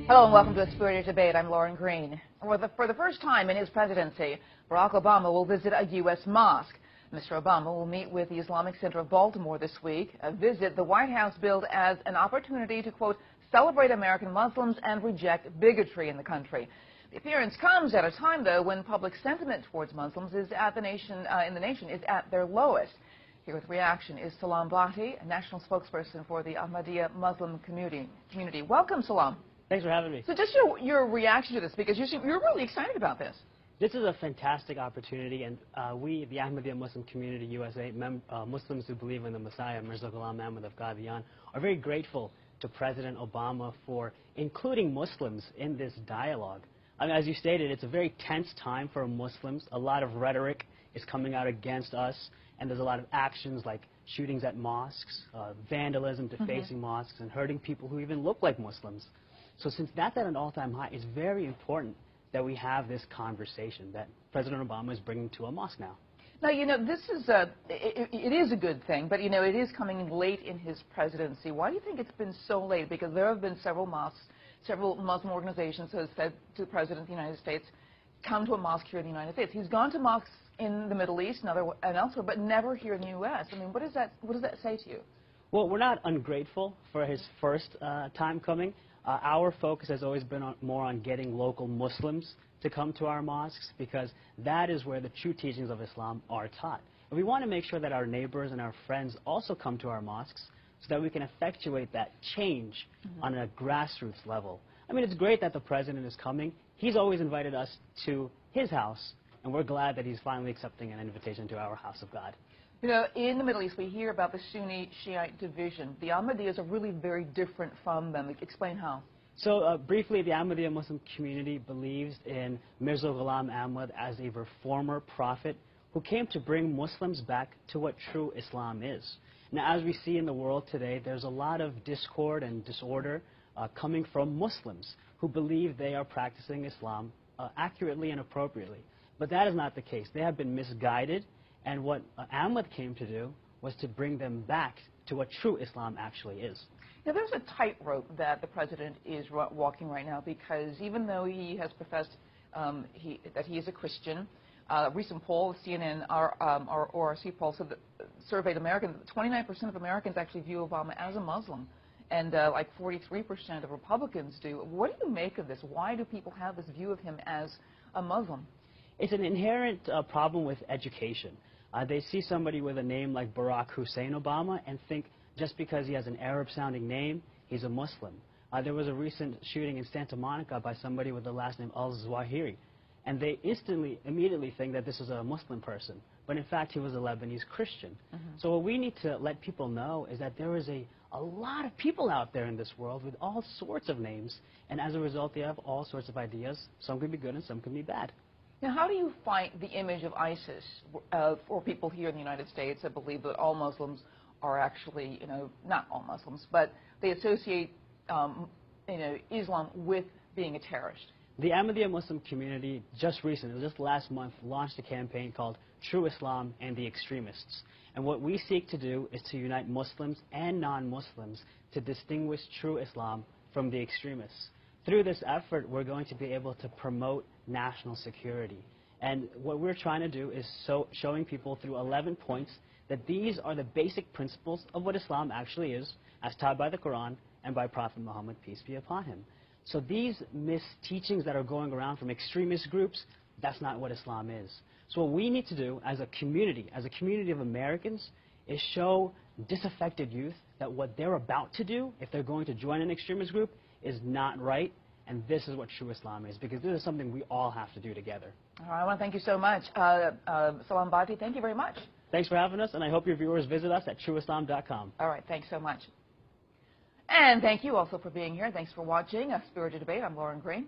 Hello and welcome to A Spirited Debate. I'm Lauren Green. For the first time in his presidency, Barack Obama will visit a U S mosque. Mr. Obama will meet with the Islamic Center of Baltimore this week. A visit the White House billed as an opportunity to, quote, celebrate American Muslims and reject bigotry in the country. The appearance comes at a time, though, when public sentiment towards Muslims is in the nation is at their lowest. Here with reaction is Salam Bhatti, a national spokesperson for the Ahmadiyya Muslim community. Welcome, Salam. Thanks for having me. So just your reaction to this, because you're really excited about this. This is a fantastic opportunity, and we, the Ahmadiyya Muslim community, USA, Muslims who believe in the Messiah, Mirza Ghulam Ahmad of Qadian, are very grateful to President Obama for including Muslims in this dialogue. I mean, as you stated, it's a very tense time for Muslims. A lot of rhetoric is coming out against us, and there's a lot of actions like shootings at mosques, vandalism defacing mosques, and hurting people who even look like Muslims. So since that's at an all-time high, it's very important that we have this conversation that President Obama is bringing to a mosque now. Now, you know, this is it is a good thing, but, you know, it is coming late in his presidency. Why do you think it's been so late? Because there have been several mosques, several Muslim organizations have said to the President of the United States, come to a mosque here in the United States. He's gone to mosques in the Middle East and elsewhere, but never here in the U.S. I mean, what does that say to you? Well, we're not ungrateful for his first time coming. Our focus has always been more on getting local Muslims to come to our mosques, because that is where the true teachings of Islam are taught. And we want to make sure that our neighbors and our friends also come to our mosques so that we can effectuate that change on a grassroots level. I mean, it's great that the president is coming. He's always invited us to his house, and we're glad that he's finally accepting an invitation to our house of God. You know, in the Middle East, we hear about the Sunni-Shiite division. The Ahmadiyyas are really very different from them. Explain how. So, briefly, the Ahmadiyya Muslim community believes in Mirza Ghulam Ahmad as a reformer prophet who came to bring Muslims back to what true Islam is. Now, as we see in the world today, there's a lot of discord and disorder coming from Muslims who believe they are practicing Islam accurately and appropriately. But that is not the case. They have been misguided. And what Ahmad came to do was to bring them back to what true Islam actually is. Now, there's a tightrope that the president is walking right now, because even though he has professed that he is a Christian, a recent poll, CNN ORC poll, surveyed Americans, 29% of Americans actually view Obama as a Muslim, and like 43% of Republicans do. What do you make of this? Why do people have this view of him as a Muslim? It's an inherent problem with education. They see somebody with a name like Barack Hussein Obama and think just because he has an Arab-sounding name, he's a Muslim. There was a recent shooting in Santa Monica by somebody with the last name al-Zawahiri, and they immediately think that this is a Muslim person, but in fact he was a Lebanese Christian. So what we need to let people know is that there is a lot of people out there in this world with all sorts of names, and as a result they have all sorts of ideas. Some could be good and some could be bad. Now, how do you fight the image of ISIS for people here in the United States that believe that all Muslims are actually, you know, not all Muslims, but they associate, you know, Islam with being a terrorist? The Ahmadiyya Muslim community just last month, launched a campaign called True Islam and the Extremists. And what we seek to do is to unite Muslims and non-Muslims to distinguish true Islam from the extremists. Through this effort, we're going to be able to promote national security. And what we're trying to do is showing people through 11 points that these are the basic principles of what Islam actually is, as taught by the Quran and by Prophet Muhammad, peace be upon him. So these misteachings that are going around from extremist groups, that's not what Islam is. So what we need to do as a community of Americans, is show disaffected youth that what they're about to do, if they're going to join an extremist group, is not right, and this is what true Islam is, because this is something we all have to do together. All right, I want to thank you so much. Salam Bhatti, thank you very much. Thanks for having us, and I hope your viewers visit us at trueislam.com. All right, thanks so much. And thank you also for being here. Thanks for watching A Spirited Debate. I'm Lauren Green.